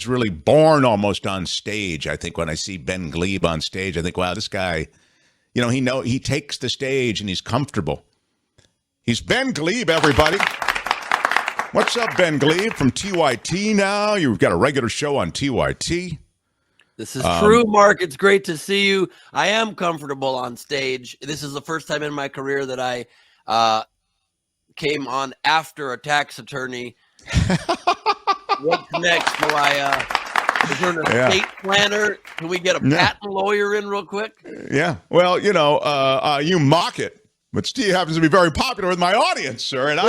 He's really born almost on stage. I think when I see Ben Gleib on stage, I think, wow, this guy, he takes the stage and he's comfortable. He's Ben Gleib, everybody. What's up, Ben Gleib from TYT now? You've got a regular show on TYT. This is true, Mark. It's great to see you. I am comfortable on stage. This is the first time in my career that I came on after a tax attorney. What's next? Is there an estate planner? Can we get a patent lawyer in real quick? Yeah. Well, you mock it, but Steve happens to be very popular with my audience, sir. And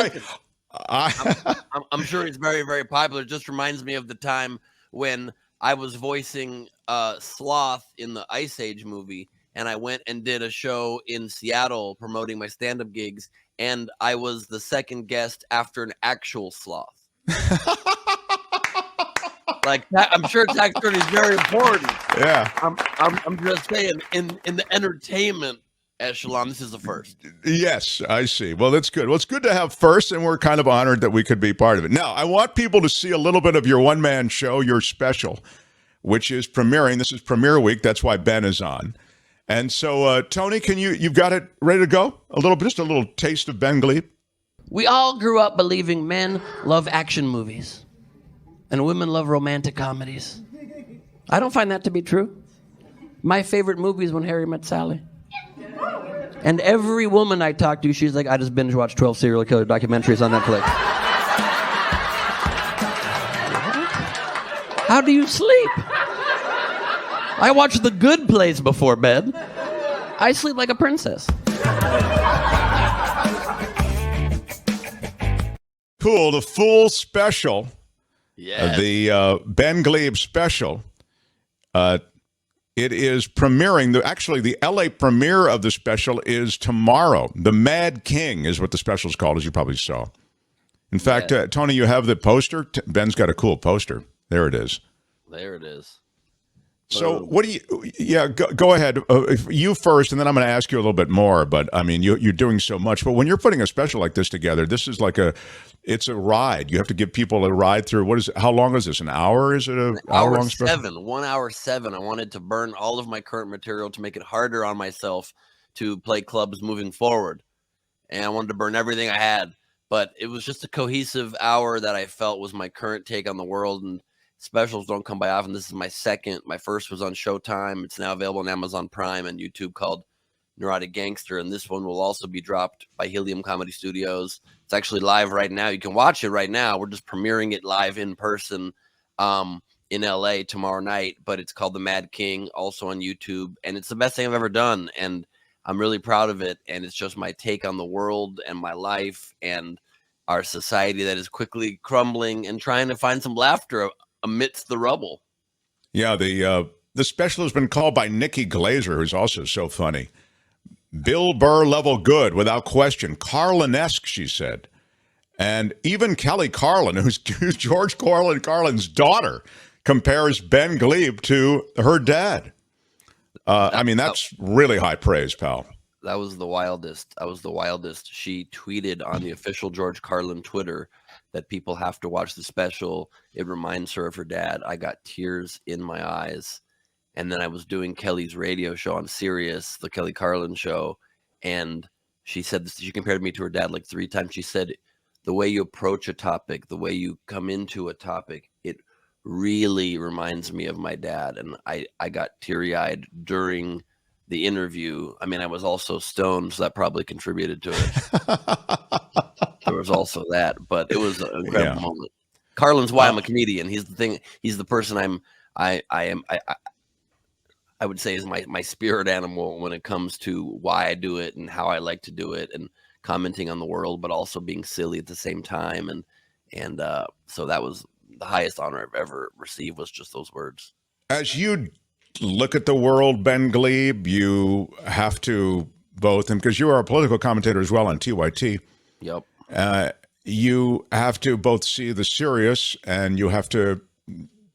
I'm sure he's very, very popular. It just reminds me of the time when I was voicing Sloth in the Ice Age movie, and I went and did a show in Seattle promoting my stand-up gigs, and I was the second guest after an actual sloth. Like that, I'm sure tax attorney is very important. Yeah, I'm just saying, in the entertainment echelon, this is the first. Yes, I see. Well, that's good. Well, it's good to have first, and we're kind of honored that we could be part of it. Now, I want people to see a little bit of your one-man show, your special, which is premiering. This is premiere week. That's why Ben is on. And so, Tony, you've got it ready to go? Just a little taste of Ben Gleib? We all grew up believing men love action movies and women love romantic comedies. I don't find that to be true. My favorite movie is When Harry Met Sally. And every woman I talk to, she's like, I just binge watched 12 serial killer documentaries on Netflix. How do you sleep? I watch The Good Place before bed. I sleep like a princess. Cool. The full special, Yeah. the Ben Gleib special, it is premiering. The LA premiere of the special is tomorrow. The Mad King is what the special is called, as you probably saw. In fact, Tony, you have the poster. Ben's got a cool poster. There it is. There it is. So what do you, go ahead. You first, and then I'm going to ask you a little bit more. But I mean, you're doing so much. But when you're putting a special like this together, this is like it's a ride. You have to give people a ride through. How long is this? An hour? Is it an hour-long special? 1 hour 7. I wanted to burn all of my current material to make it harder on myself to play clubs moving forward. And I wanted to burn everything I had. But it was just a cohesive hour that I felt was my current take on the world. And specials don't come by often. This is my second. My first was on Showtime. It's now available on Amazon Prime and YouTube, called Neurotic Gangster. And this one will also be dropped by Helium Comedy Studios. It's actually live right now. You can watch it right now. We're just premiering it live in person in LA tomorrow night. But it's called The Mad King, also on YouTube. And it's the best thing I've ever done. And I'm really proud of it. And it's just my take on the world and my life and our society that is quickly crumbling, and trying to find some laughter amidst the rubble. Yeah, the special has been called by Nikki Glazer, who's also so funny, Bill Burr level good, without question. Carlin-esque, she said. And even Kelly Carlin, who's George Carlin's daughter, compares Ben Gleib to her dad. I mean, that's really high praise, pal. That was the wildest. She tweeted on the official George Carlin Twitter that people have to watch the special. It reminds her of her dad. I got tears in my eyes. And then I was doing Kelly's radio show on Sirius, the Kelly Carlin show. And she said this, she compared me to her dad like 3 times. She said, the way you approach a topic, the way you come into a topic, it really reminds me of my dad. And I got teary-eyed during the interview. I mean, I was also stoned, so that probably contributed to it. There was also that, but it was an incredible moment. Carlin's why I'm a comedian. He's the person I would say is my spirit animal when it comes to why I do it and how I like to do it, and commenting on the world, but also being silly at the same time. And so that was the highest honor I've ever received, was just those words. As you look at the world, Ben Gleib, you have to both, and because you are a political commentator as well on TYT. Yep. You have to both see the serious, and you have to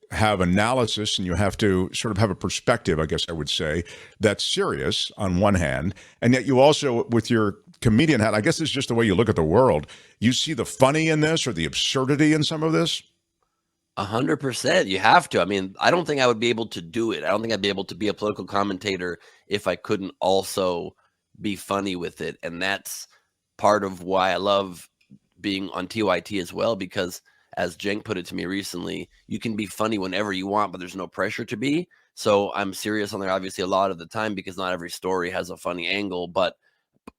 have analysis, and you have to sort of have a perspective, I guess I would say, that's serious on one hand. And yet you also, with your comedian hat, I guess it's just the way you look at the world, you see the funny in this or the absurdity in some of this. 100%. You have to. I mean, I don't think I would be able to do it. I don't think I'd be able to be a political commentator if I couldn't also be funny with it. And that's part of why I love being on TYT as well, because as Cenk put it to me recently, you can be funny whenever you want, but there's no pressure to be. So I'm serious on there obviously a lot of the time because not every story has a funny angle, but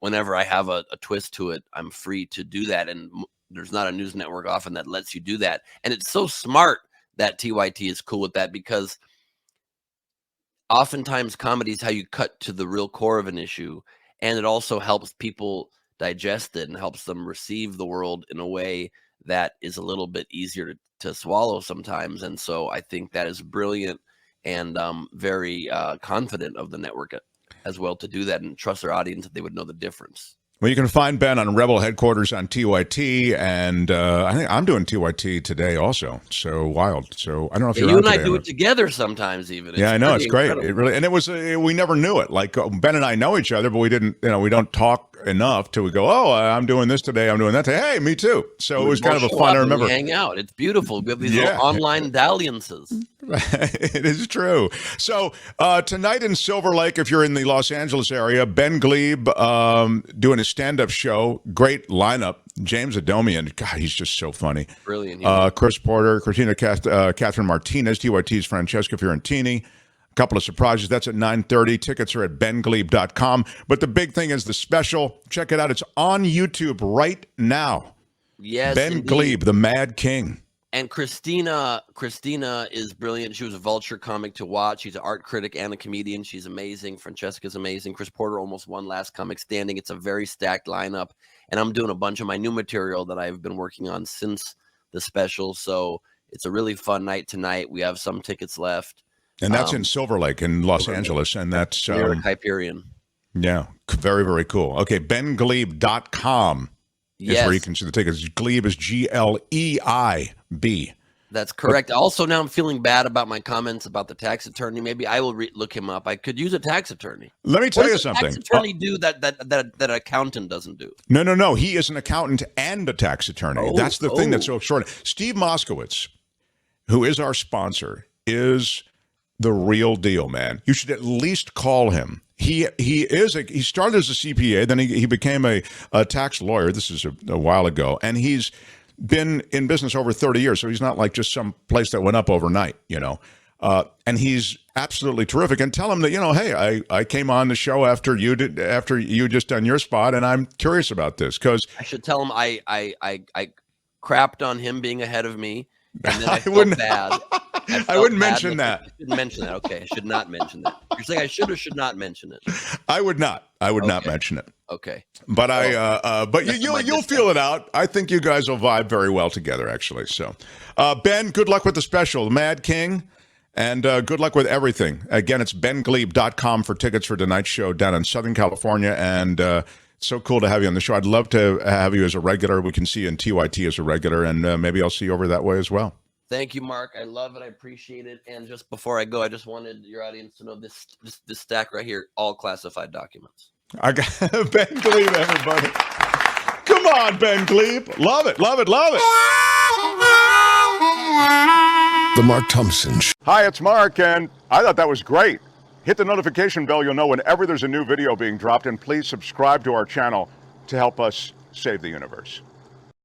whenever I have a twist to it, I'm free to do that. And there's not a news network often that lets you do that. And it's so smart that TYT is cool with that, because oftentimes comedy is how you cut to the real core of an issue. And it also helps people digest it and helps them receive the world in a way that is a little bit easier to swallow sometimes. And so I think that is brilliant, and very confident of the network as well to do that and trust their audience that they would know the difference. Well, you can find Ben on Rebel headquarters on TYT, and I think I'm doing TYT today also. So wild. So I don't know if you're you on and I today, do it together sometimes, even. Yeah, I know, it's great. Incredible. It really, and it was we never knew it. Like Ben and I know each other, but we didn't. We don't talk enough till we go. Oh, I'm doing this today. I'm doing that today. Hey, me too. So it was kind of a fun. I remember. We hang out. It's beautiful. We have these little online dalliances. It is true. So tonight in Silver Lake, if you're in the Los Angeles area, Ben Gleib doing a stand-up show. Great lineup. James Adomian, God, he's just so funny. Brilliant. Chris Porter, Catherine Martinez, TYT's Francesca Fiorentini. A couple of surprises. That's at 9:30. Tickets are at bengleib.com. But the big thing is the special. Check it out. It's on YouTube right now. Yes, Ben Gleib, the Mad King. And Christina is brilliant. She was a Vulture comic to watch. She's an art critic and a comedian. She's amazing. Francesca's amazing. Chris Porter almost won Last Comic Standing. It's a very stacked lineup. And I'm doing a bunch of my new material that I've been working on since the special. So it's a really fun night tonight. We have some tickets left. And that's in Silver Lake in Los Angeles. And that's Hyperion. Yeah, very, very cool. Okay, bengleib.com is where you can see the tickets. Gleib is Gleib. That's correct. Also, now I'm feeling bad about my comments about the tax attorney. Maybe I will look him up. I could use a tax attorney. Let me tell you something. Tax attorney do that accountant doesn't do. No. He is an accountant and a tax attorney. That's the thing that's so extraordinary. Steve Moskowitz, who is our sponsor, is the real deal, man. You should at least call him. He started as a CPA, then he became a tax lawyer. This is a while ago, and he's been in business over 30 years, so he's not like just some place that went up overnight, and he's absolutely terrific. And tell him that, hey, I came on the show after you just done your spot, and I'm curious about this, because I should tell him I crapped on him being ahead of me, and then I felt wouldn't bad. I wouldn't mention that. I shouldn't mention that. Okay, I should not mention that. You're saying I should or should not mention it? I would not. Not mention it. Okay. But you'll feel it out. I think you guys will vibe very well together, actually. So, Ben, good luck with the special, Mad King, and good luck with everything. Again, it's bengleib.com for tickets for tonight's show down in Southern California, and it's so cool to have you on the show. I'd love to have you as a regular. We can see you in TYT as a regular, and maybe I'll see you over that way as well. Thank you, Mark. I love it. I appreciate it. And just before I go, I just wanted your audience to know this stack right here, all classified documents. I got Ben Gleib, everybody. Come on, Ben Gleib. Love it, love it, love it. The Mark Thompson Show. Hi, it's Mark, and I thought that was great. Hit the notification bell. You'll know whenever there's a new video being dropped, and please subscribe to our channel to help us save the universe.